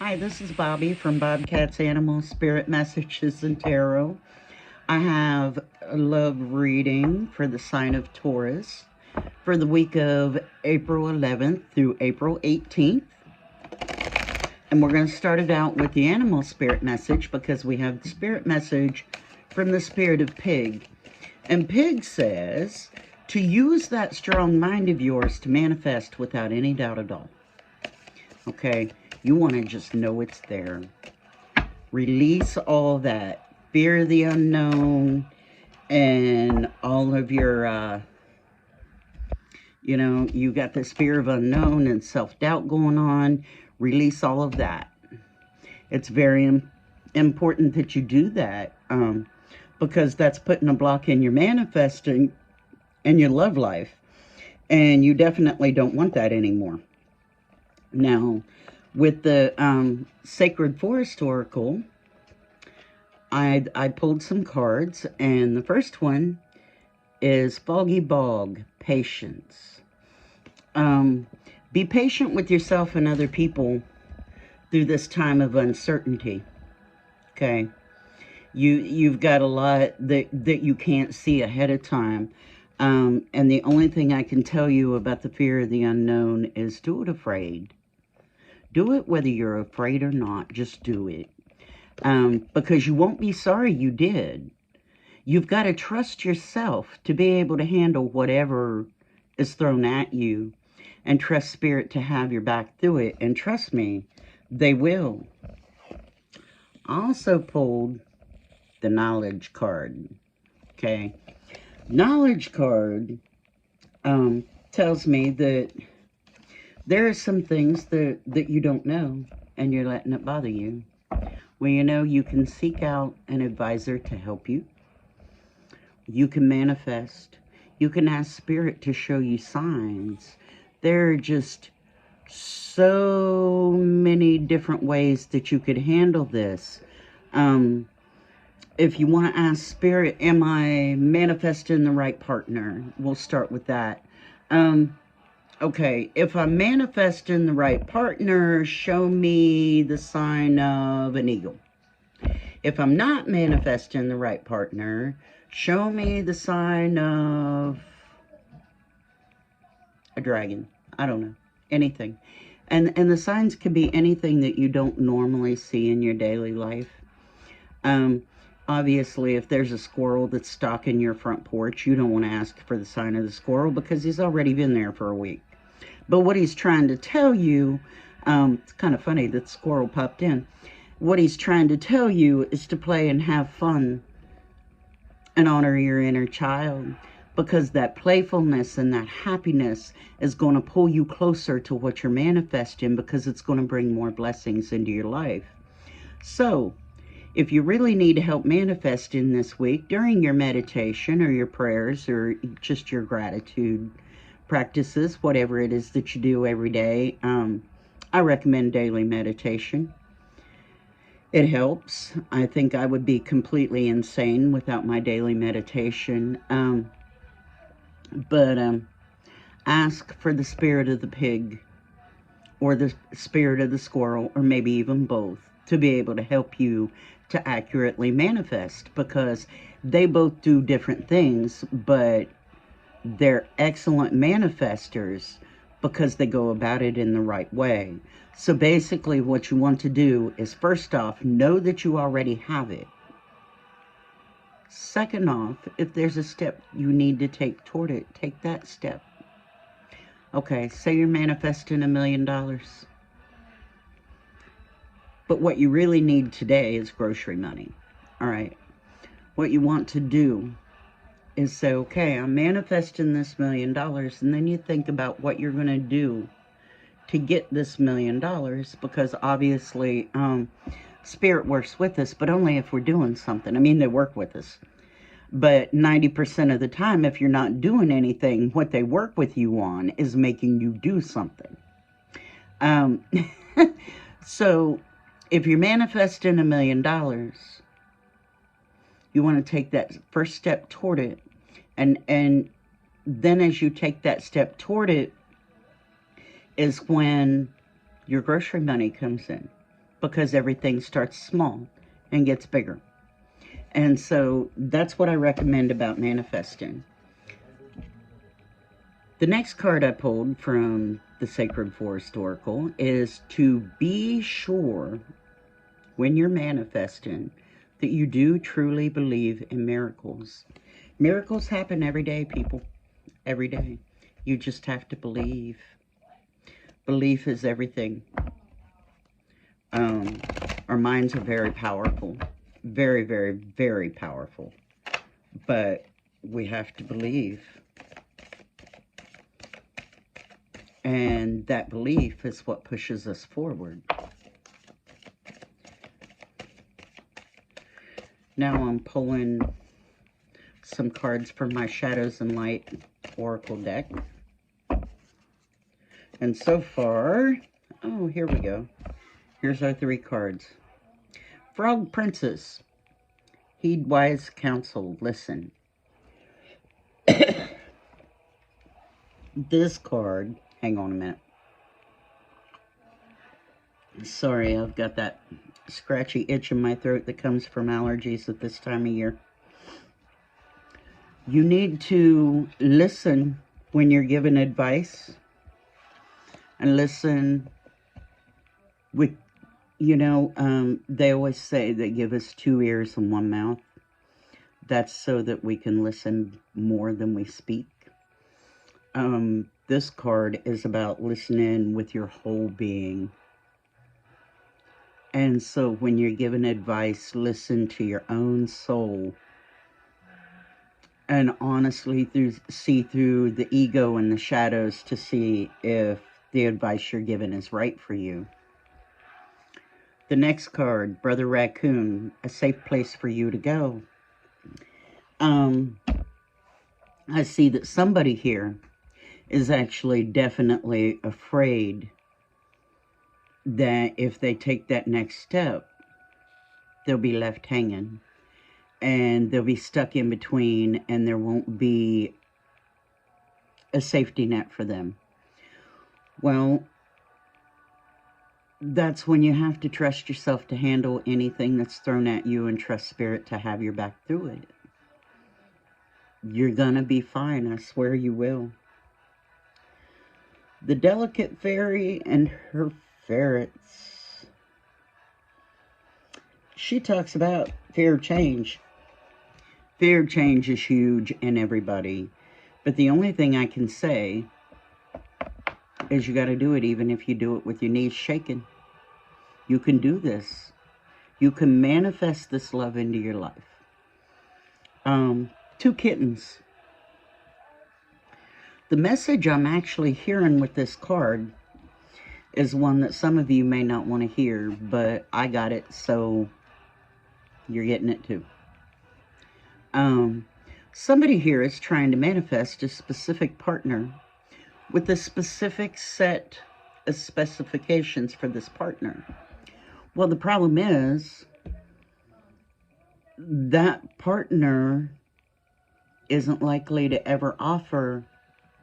Hi, this is Bobby from Bobcats Animal Spirit Messages and Tarot. I have a love reading for the sign of Taurus for the week of April 11th through April 18th. And we're going to start it out with the animal spirit message because we have the spirit message from the spirit of Pig. And Pig says to use that strong mind of yours to manifest without any doubt at all. Okay, you want to just know it's there. Release all that fear of the unknown and all of your, you got this fear of unknown and self-doubt going on. Release all of that. It's very important that you do that because that's putting a block in your manifesting and your love life. And you definitely don't want that anymore. Now, with the Sacred Forest Oracle, I pulled some cards, and the first one is Foggy Bog, Patience. Be patient with yourself and other people through this time of uncertainty. Okay, you've got a lot that you can't see ahead of time, and the only thing I can tell you about the fear of the unknown is do it afraid. Do it whether you're afraid or not. Just do it. Because you won't be sorry you did. You've got to trust yourself to be able to handle whatever is thrown at you and trust Spirit to have your back through it. And trust me, they will. I also pulled the Knowledge card. Okay. Knowledge card tells me that there are some things that you don't know and you're letting it bother you. Well, you can seek out an advisor to help you. You can manifest. You can ask Spirit to show you signs. There are just so many different ways that you could handle this. If you want to ask Spirit, am I manifesting the right partner? We'll start with that. Okay, if I'm manifesting the right partner, show me the sign of an eagle. If I'm not manifesting the right partner, show me the sign of a dragon. I don't know. Anything. And the signs can be anything that you don't normally see in your daily life. Obviously, if there's a squirrel that's stalking your front porch, you don't want to ask for the sign of the squirrel because he's already been there for a week. But what he's trying to tell you, it's kind of funny that the squirrel popped in. What he's trying to tell you is to play and have fun and honor your inner child, because that playfulness and that happiness is going to pull you closer to what you're manifesting, because it's going to bring more blessings into your life. So if you really need help manifesting this week during your meditation or your prayers or just your gratitude practices, whatever it is that you do every day, I recommend daily meditation. It helps. I think I would be completely insane without my daily meditation. But ask for the spirit of the pig or the spirit of the squirrel, or maybe even both, to be able to help you to accurately manifest, because they both do different things, but they're excellent manifestors because they go about it in the right way. So basically what you want to do is, first off, know that you already have it. Second off, if there's a step you need to take toward it, take that step. Okay, say you're manifesting $1 million. But what you really need today is grocery money. All right. What you want to do is say, okay, I'm manifesting this $1 million. And then you think about what you're going to do to get this $1 million, because obviously Spirit works with us, but only if we're doing something. I mean, they work with us. But 90% of the time, if you're not doing anything, what they work with you on is making you do something. So if you're manifesting $1 million, you want to take that first step toward it. And then as you take that step toward it is when your grocery money comes in. because everything starts small and gets bigger. And so that's what I recommend about manifesting. The next card I pulled from the Sacred Forest Oracle is to be sure when you're manifesting that you do truly believe in miracles. Miracles happen every day, people. Every day. You just have to believe. Belief is everything. Our minds are very powerful. Very, very, very powerful. But we have to believe. And that belief is what pushes us forward. Now I'm pulling some cards from my Shadows and Light Oracle deck. And so far, oh, here we go. Here's our 3 cards. Frog Princess. Heed wise counsel. Listen. This card, hang on a minute. Sorry, I've got that scratchy itch in my throat that comes from allergies at this time of year. You need to listen when you're given advice, and listen with, they always say they give us 2 ears and 1 mouth. That's so that we can listen more than we speak. This card is about listening with your whole being. And so when you're given advice, listen to your own soul. And honestly see through the ego and the shadows to see if the advice you're given is right for you. The next card, Brother Raccoon, a safe place for you to go. I see that somebody here is actually definitely afraid that if they take that next step, they'll be left hanging. And they'll be stuck in between, and there won't be a safety net for them. Well, that's when you have to trust yourself to handle anything that's thrown at you, and trust Spirit to have your back through it. You're gonna be fine, I swear you will. The Delicate Fairy and her ferrets. She talks about fear of change. Fear of change is huge in everybody. But the only thing I can say is you got to do it even if you do it with your knees shaking. You can do this. You can manifest this love into your life. 2 kittens. The message I'm actually hearing with this card is one that some of you may not want to hear, but I got it, so you're getting it too. Somebody here is trying to manifest a specific partner with a specific set of specifications for this partner. Well, the problem is that partner isn't likely to ever offer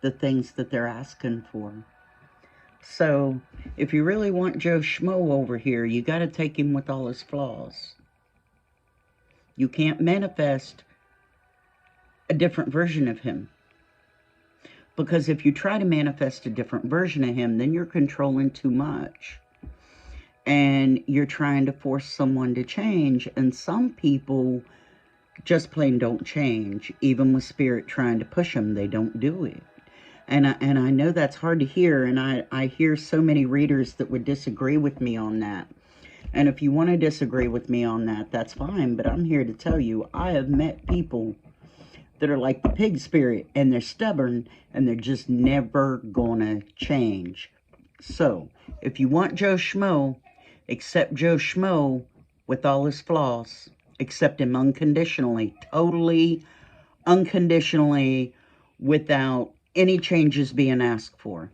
the things that they're asking for. So if you really want Joe Schmo over here, you got to take him with all his flaws. You can't manifest a different version of him. Because if you try to manifest a different version of him, then you're controlling too much. And you're trying to force someone to change. And some people just plain don't change. Even with Spirit trying to push them, they don't do it. And I know that's hard to hear. And I hear so many readers that would disagree with me on that. And if you want to disagree with me on that, that's fine. But I'm here to tell you, I have met people that are like the pig spirit, and they're stubborn, and they're just never gonna change. So, if you want Joe Schmo, accept Joe Schmo with all his flaws. Accept him unconditionally, totally unconditionally, without any changes being asked for.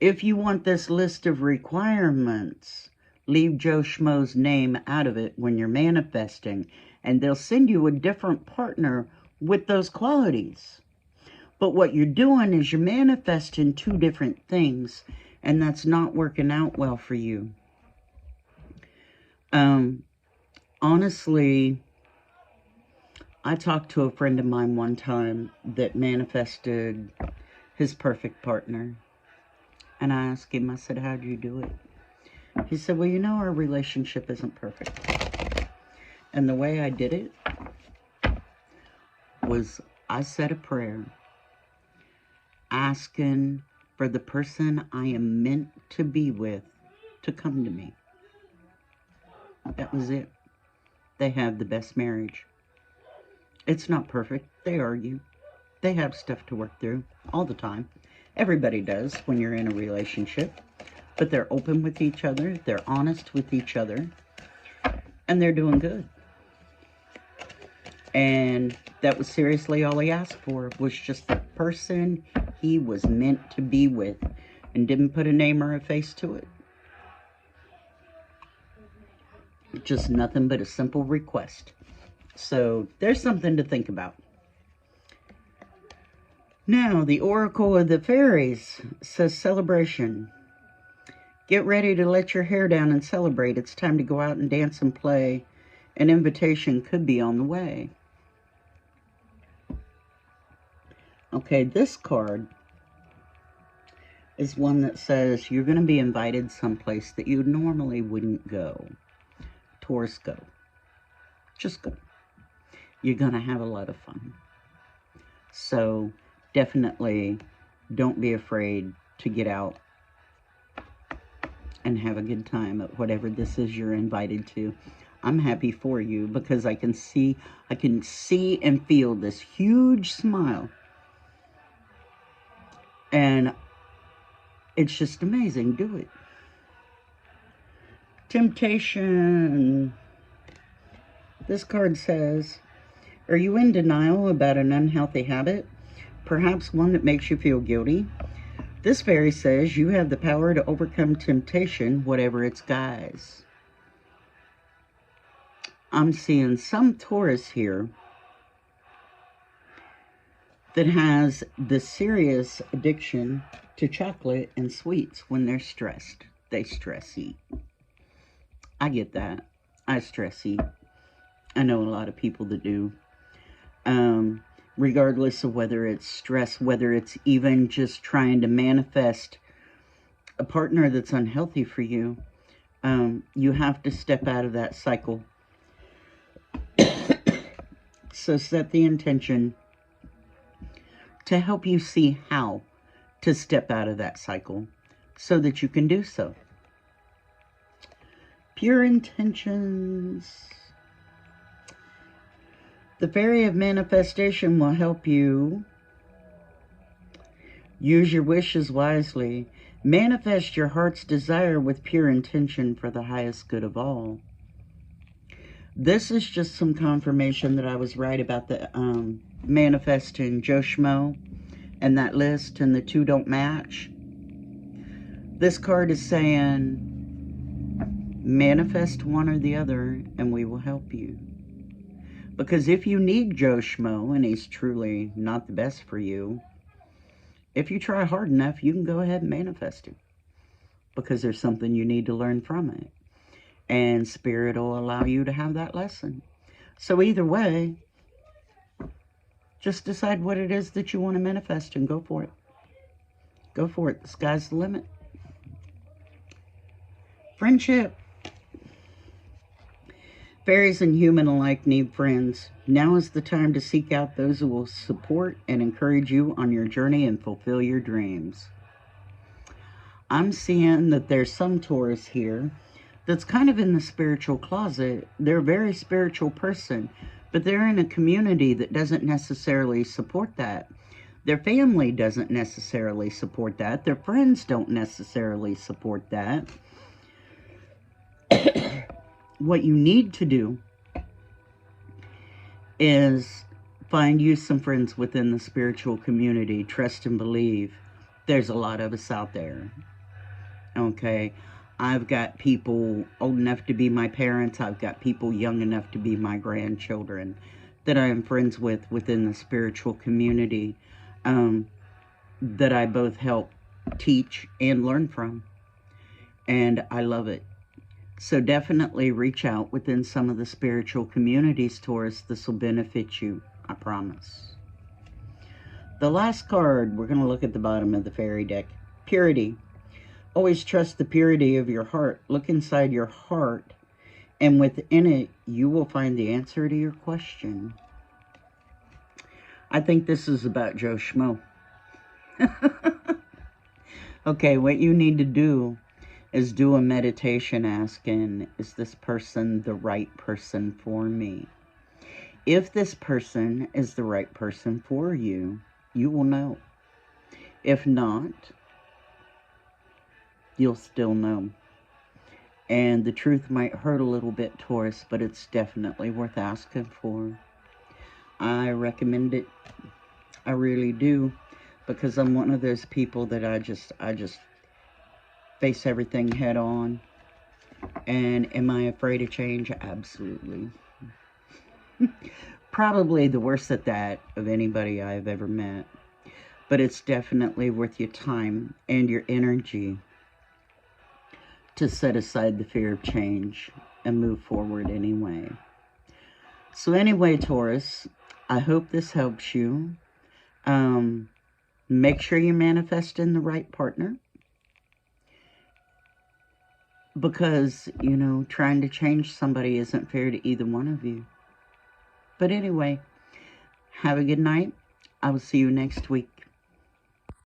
If you want this list of requirements, leave Joe Schmo's name out of it when you're manifesting, and they'll send you a different partner with those qualities. But what you're doing is you're manifesting 2 different things, and that's not working out well for you. Um, honestly, I talked to a friend of mine one time that manifested his perfect partner. And I asked him, I said, how'd you do it? He said, well, our relationship isn't perfect. And the way I did it was I said a prayer asking for the person I am meant to be with to come to me. That was it. They have the best marriage. It's not perfect. They argue. They have stuff to work through all the time. Everybody does when you're in a relationship. But they're open with each other. They're honest with each other. And they're doing good. And that was seriously all he asked for, was just the person he was meant to be with, and didn't put a name or a face to it. Just nothing but a simple request. So there's something to think about. Now, the Oracle of the Fairies says celebration. Get ready to let your hair down and celebrate. It's time to go out and dance and play. An invitation could be on the way. Okay, this card is one that says you're going to be invited someplace that you normally wouldn't go. Taurus, go. Just go. You're going to have a lot of fun. So definitely don't be afraid to get out and have a good time at whatever this is you're invited to. I'm happy for you because I can see and feel this huge smile. And it's just amazing. Do it. Temptation. This card says, are you in denial about an unhealthy habit? Perhaps one that makes you feel guilty? This fairy says you have the power to overcome temptation, whatever its guise. I'm seeing some Taurus here that has the serious addiction to chocolate and sweets when they're stressed. They stress eat. I get that. I stress eat. I know a lot of people that do. Regardless of whether it's stress, whether it's even just trying to manifest a partner that's unhealthy for you, you have to step out of that cycle. So set the intention to help you see how to step out of that cycle so that you can do so. Pure intentions. The Fairy of Manifestation will help you use your wishes wisely. Manifest your heart's desire with pure intention for the highest good of all. This is just some confirmation that I was right about the manifesting Joe Schmo and that list, and the two don't match. This card is saying, manifest one or the other and we will help you. Because if you need Joe Schmo and he's truly not the best for you, if you try hard enough, you can go ahead and manifest him. Because there's something you need to learn from it. And Spirit will allow you to have that lesson. So either way, just decide what it is that you want to manifest and go for it. Go for it. The sky's the limit. Friendship. Fairies and human alike need friends. Now is the time to seek out those who will support and encourage you on your journey and fulfill your dreams. I'm seeing that there's some Taurus here that's kind of in the spiritual closet. They're a very spiritual person, but they're in a community that doesn't necessarily support that. Their family doesn't necessarily support that. Their friends don't necessarily support that. What you need to do is find you some friends within the spiritual community. Trust and believe. There's a lot of us out there. Okay? I've got people old enough to be my parents. I've got people young enough to be my grandchildren that I am friends with within the spiritual community, that I both help teach and learn from. And I love it. So definitely reach out within some of the spiritual communities, Taurus. This will benefit you, I promise. The last card, we're going to look at the bottom of the fairy deck. Purity. Always trust the purity of your heart. Look inside your heart, and within it, you will find the answer to your question. I think this is about Joe Schmo. Okay, what you need to do is do a meditation asking, is this person the right person for me? If this person is the right person for you, you will know. If not, you'll still know. And the truth might hurt a little bit, Taurus, but it's definitely worth asking for. I recommend it. I really do. Because I'm one of those people that I just face everything head on. And am I afraid of change? Absolutely. Probably the worst at that of anybody I've ever met. But it's definitely worth your time and your energy to set aside the fear of change and move forward anyway. So anyway, Taurus, I hope this helps you. Make sure you manifest in the right partner. Because, you know, trying to change somebody isn't fair to either one of you. But anyway, have a good night. I will see you next week.